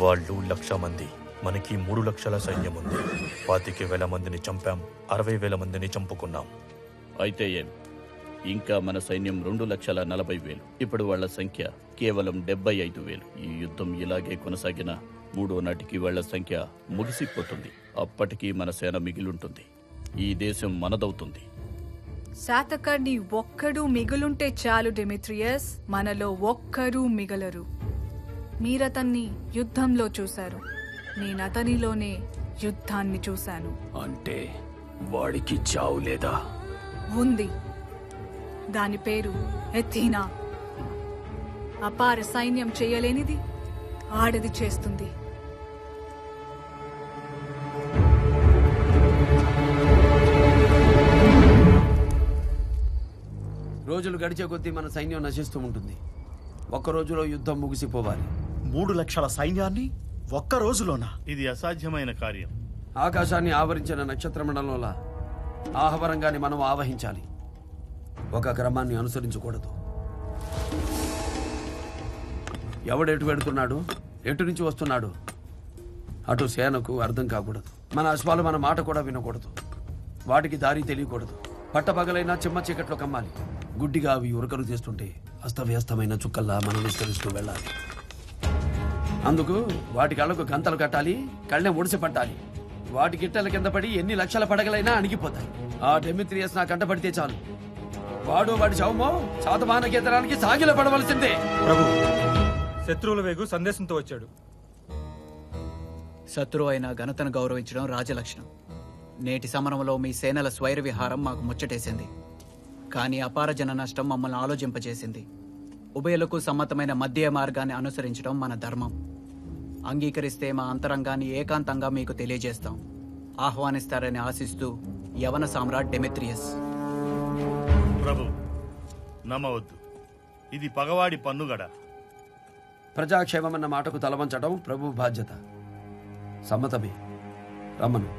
వాళ్ళు 1,00,000 మంది, మనకి 3 లక్షల సైన్యం ఉంది. 25,000 మందిని చంపాం, 60,000 మందిని చంపుకున్నాం. అయితే ఏం, ఇంకా మన సైన్యం 2,40,000. ఇప్పుడు వాళ్ళ సంఖ్య కేవలం 75,000. ఈ యుద్ధం ఇలాగే కొనసాగిన 3వ నాటికి వాళ్ళ సంఖ్య ముగిసిపోతుంది. అప్పటికి మన సేన మిగిలుంటుంది. ఈ దేశం మనదవుతుంది. శాతకర్ణి ఒక్కడు మిగులుంటే చాలు డెమిత్రియస్, మనలో ఒక్కరూ మిగలరు. మీరతన్ని యుద్ధంలో చూశారు, నేనతనిలోనే యుద్ధాన్ని చూశాను. అంటే వాడికి చావు లేదా? ఉంది. దాని పేరు ఎథీనా. అపార సైన్యం చేయలేనిది ఆడది చేస్తుంది. రోజులు గడిచే కొద్దీ మన సైన్యం నశిస్తూ ఉంటుంది. ఒక్క రోజులో యుద్ధం ముగిసిపోవాలి. 3 లక్షల సైన్యాన్ని ఒక్క రోజులోనా? ఇది అసాధ్యమైన కార్యం. ఆకాశాన్ని ఆవరించిన నక్షత్రమండలంలో ఆహవరంగాన్ని మనం ఆవహించాలి. ఒక క్రమాన్ని అనుసరించకూడదు. ఎవడెటు వెడుతున్నాడు, ఎటు నుంచి వస్తున్నాడు, అటు సేనకు అర్థం కాకూడదు. మన అశ్వాలు మన మాట కూడా వినకూడదు. వాటికి దారి తెలియకూడదు. పట్టపగలైనా చిమ్మ చీకట్లో కమ్మాలి. గుడ్డిగా అవి ఉరకలు చేస్తుంటే అస్తవ్యస్తమైన చుక్కల్లా మనం విస్తరిస్తూ వెళ్ళాలి. అందుకు వాటి కళ్ళకు గంతలు కట్టాలి, కళ్ళె ఒడిసి పట్టాలి. వాటి గిట్టెల కింద పడి ఎన్ని లక్షల పడగలైనా అణిగిపోతాయి. ఆ డెమిత్రియస్ నా కంట పడితే చాలు, వాడు వాడి శవమో శాతమాన కేంద్రానికి సాగిల పడవలసిందే. ప్రభు, శత్రువుల వేగు సందేశంతో వచ్చాడు. శత్రువు అయిన ఘనతను గౌరవించడం రాజలక్షణం. నేటి సమరంలో మీ సేనల స్వైర విహారం మాకు ముచ్చటేసింది. కానీ అపార జన నష్టం మమ్మల్ని ఆలోచింపజేసింది. ఉభయులకు సమ్మతమైన మధ్య మార్గాన్ని అనుసరించడం మన ధర్మం. అంగీకరిస్తే మా అంతరంగాన్ని ఏకాంతంగా మీకు తెలియజేస్తాం. ఆహ్వానిస్తారని ఆశిస్తూ యవన సామ్రాట్ డెమిత్రియస్. ప్రభు, నమ్మవద్దు. ఇది పగవాడి పన్నుగడ. ప్రజాక్షేమమన్న మాటకు తలవంచడం ప్రభు బాధ్యత. సమ్మతమే. రమ్మను.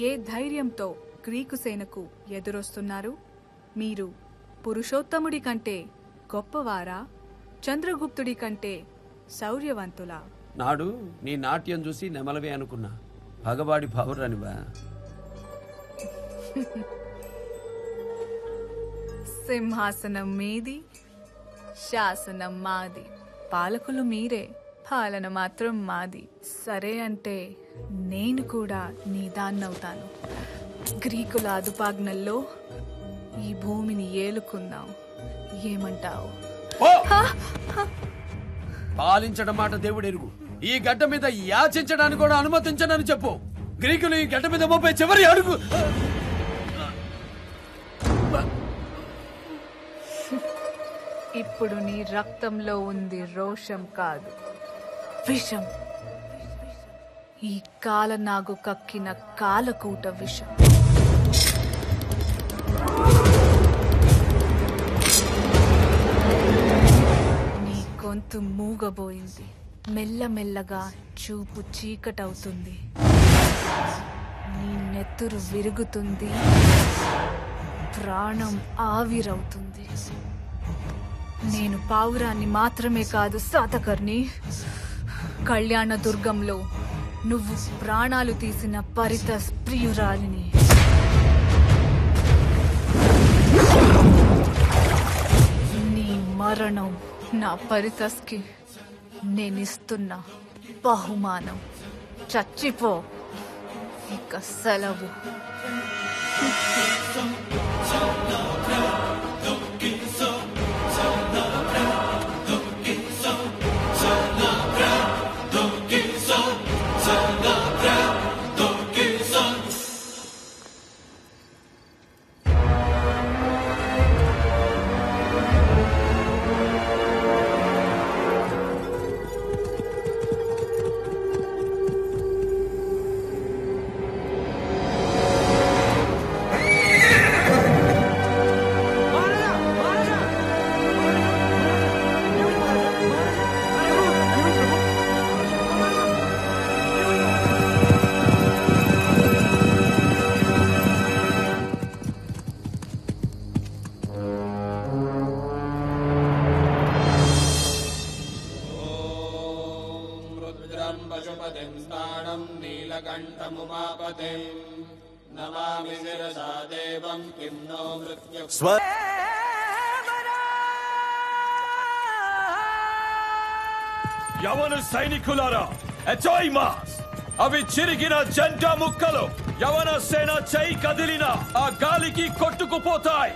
ఏ ధైర్యంతో గ్రీకు సేనకు ఎదురొస్తున్నారు? మీరు పురుషోత్తముడి కంటే గొప్పవారా, చంద్రగుప్తుడి కంటే శౌర్యవంతులా? నాడు నీ నాట్యం చూసి నెమలవే అనుకున్నా. పగవాడి పౌరనివా? సింహాసనం మీది, శాసనం మాది. పాలకులు మీరే, పాలన మాత్రం మాది. సరే అంటే నేను కూడా నీ దాన్నవుతాను. గ్రీకుల అదుపాజ్ఞల్లో ఈ భూమిని ఏలుకుందాం. ఏమంటావు? పాలించడం మాట దేవుడు ఎరుగు. ఈ గడ్డ మీద యాచించడానికి కూడా అనుమతించనని చెప్పు. గ్రీకులు ఈ గడ్డ మీద మోపే చివరి అడుగు. ఇప్పుడు నీ రక్తంలో ఉంది రోషం కాదు, విషం. ఈ కాలనాగు కక్కిన కాలకూట విషం. నీ గొంతు మూగబోయింది. మెల్లమెల్లగా చూపు చీకటవుతుంది. నీ నెత్తురు విరుగుతుంది, ప్రాణం ఆవిరవుతుంది. నేను పావురాన్ని మాత్రమే కాదు శాతకర్ణి. కళ్యాణ దుర్గంలో నువ్వు ప్రాణాలు తీసిన పరిత ప్రియురాలిని. నీ మరణం నా పరితస్కి నేనిస్తున్న బహుమానం. చచ్చిపో, ఇక సెలవు. యవన సైనికులారా, అజయ్ మాస్! అవి చిరిగిన జెండా ముక్కలు. యవన సేన చేయి కదిలిన ఆ గాలికి కొట్టుకుపోతాయి.